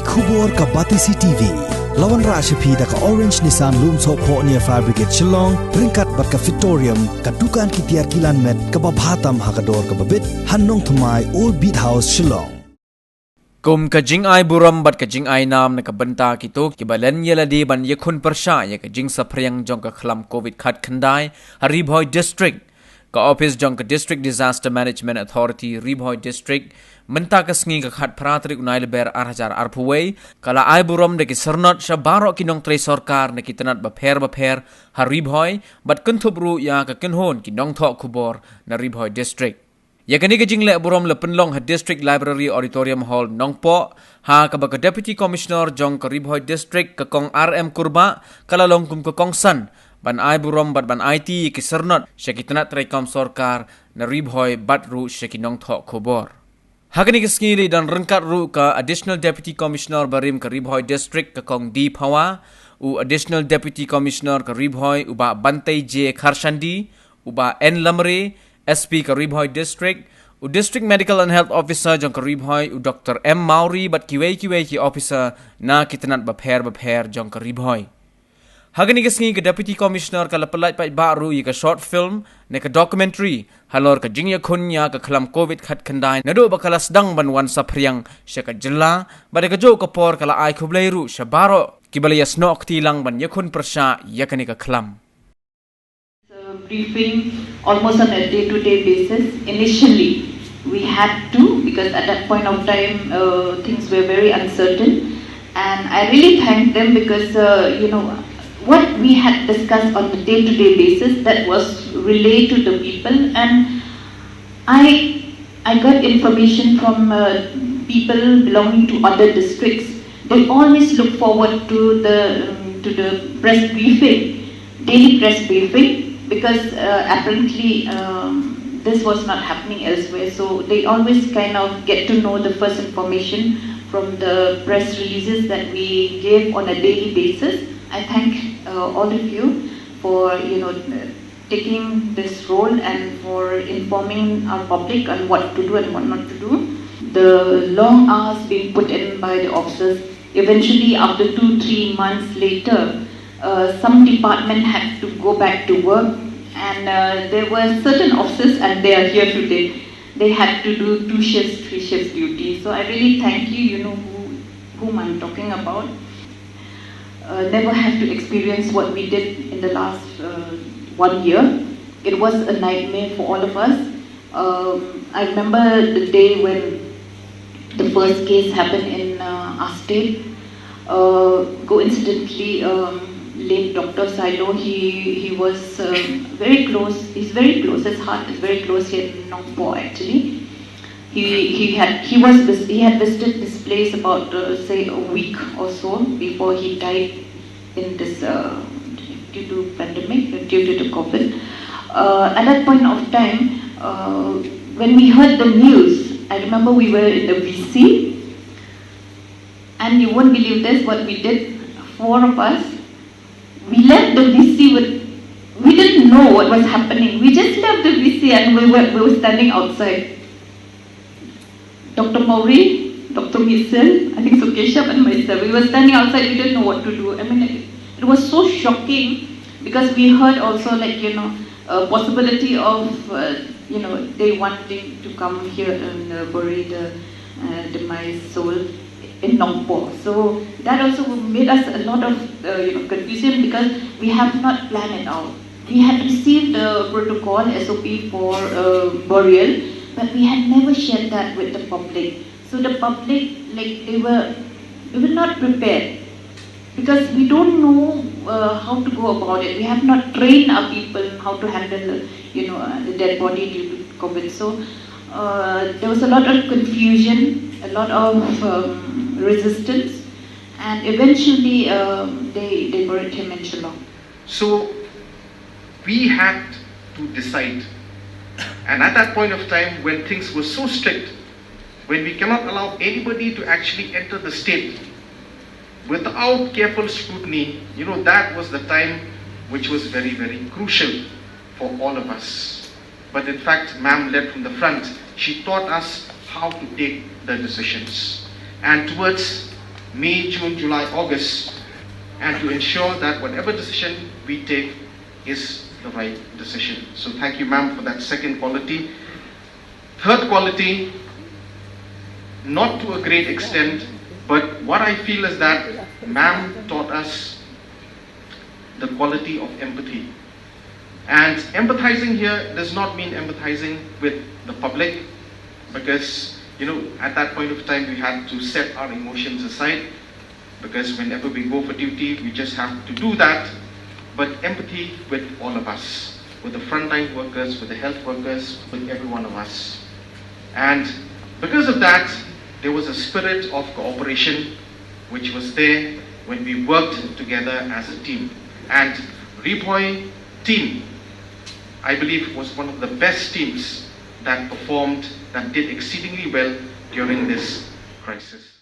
Khubor ka Batisi TV Lawan Rashapi da ka Orange Nissan Loom So Po near Fire Brigade Shillong Ringkat bat ka Victorium ka Dukan ki Tiar Kilan Met ka Babhatam Hakador ka Babit Hannong Thumai Old Beat House Shillong Kum ka jing ai buram bat ka jing ai nam na ka banta kito kibalan yeladi ban Ïakhun Pyrshah ya ka jing sapriyang jong ka Khlam COVID khat khandai Ri-Bhoi district ka office jong ka district disaster management authority Ri-Bhoi district menta ka sngi ka khat pratrik unai leber 8000 arpuway kala ai buram de ki Synot sha baro kinong tre Sorkar na kitanat ba pher ha Ri-Bhoi bat kunthubru ya ka kinhon kinong tho khubor na Ri-Bhoi district Yakani ka jingle burom le penlong ha district library auditorium hall nongpo ha ka ba ka deputy commissioner jong ka Ri-Bhoi district ka kong RM kurba kala long kum ka kong san ban ai burom bat ban IT ki Synot shakitanat rekom Sorkar na Ri-Bhoi bat ru shakinong tho khobor Hagani ka skili dan rengkat ru ka additional deputy commissioner barim ka Ri-Bhoi district ka kong D Phawa u additional deputy commissioner ka Ri-Bhoi uba Bantai J Kharshandi uba N Lamre SP ka Ri-Bhoi district u district medical and health officer jong ka Ri-Bhoi u Dr. M Mauri bat kiwei ki officer na kitanat ba pher jong ka Ri-Bhoi Hagani ka sngi ka deputy commissioner ka lapalait pa baru yi ka short film ne ka documentary halor ka jing Ïakhun ya ka Khlam COVID khat khandai nado ba kala sedang ban wan saphriang sha ka jilla ba ka jo ka por kala ai khubleiru sha baro kibalaya snok tilang ban Ïakhun Pyrshah yakani ka Khlam briefing almost on a day-to-day basis. Initially, we had to because at that point of time things were very uncertain, and I really thank them because what we had discussed on the day-to-day basis that was relayed to the people, and I got information from people belonging to other districts. They always look forward to the press briefing, daily press briefing. Because apparently this was not happening elsewhere, so they always kind of get to know the first information from the press releases that we gave on a daily basis. I thank all of you for taking this role and for informing our public on what to do and what not to do. The long hours being put in by the officers, eventually after 2-3 months later, some department had to go back to work, and there were certain officers, and they are here today. They had to do 2 shifts, 3 shifts duty. So I really thank you. You know whom I'm talking about. Never have to experience what we did in the last 1 year. It was a nightmare for all of us. I remember the day when the first case happened in our state. Coincidentally, late Dr. Silo, he was very close. He's very close. His heart is very close here in Nongpo. Actually, he had visited this place about say a week or so before he died in this due to pandemic, due to the COVID. At that point of time, when we heard the news, I remember we were in the VC, and you won't believe this. What we did, 4 of us. We left the VC we didn't know what was happening. We just left the VC and we were standing outside. Dr. Mauri, Dr. Misel, I think Sukeshab and myself, we were standing outside, we didn't know what to do. I mean, it was so shocking because we heard also possibility of, they wanting to come here and bury the demise soul in Nongpo. So that also made us a lot of confusion because we have not planned it out. We had received the protocol SOP for burial, but we had never shared that with the public. So the public, they were not prepared because we don't know how to go about it. We have not trained our people how to handle the dead body due to COVID. So there was a lot of confusion, a lot of resistance, and eventually they buried him in Shillong. So we had to decide, and at that point of time when things were so strict, when we cannot allow anybody to actually enter the state without careful scrutiny, that was the time which was very, very crucial for all of us. But in fact, ma'am led from the front. She taught us how to take the decisions. And towards May, June, July, August, and to ensure that whatever decision we take is the right decision. So thank you, ma'am, for that second quality. Third quality, not to a great extent, but what I feel is that ma'am taught us the quality of empathy. And empathizing here does not mean empathizing with the public, because at that point of time we had to set our emotions aside, because whenever we go for duty we just have to do that. But empathy with all of us, with the frontline workers, with the health workers, with every one of us. And because of that, there was a spirit of cooperation which was there when we worked together as a team. And Ri-Bhoi team, I believe, was one of the best teams that performed, that did exceedingly well during this crisis.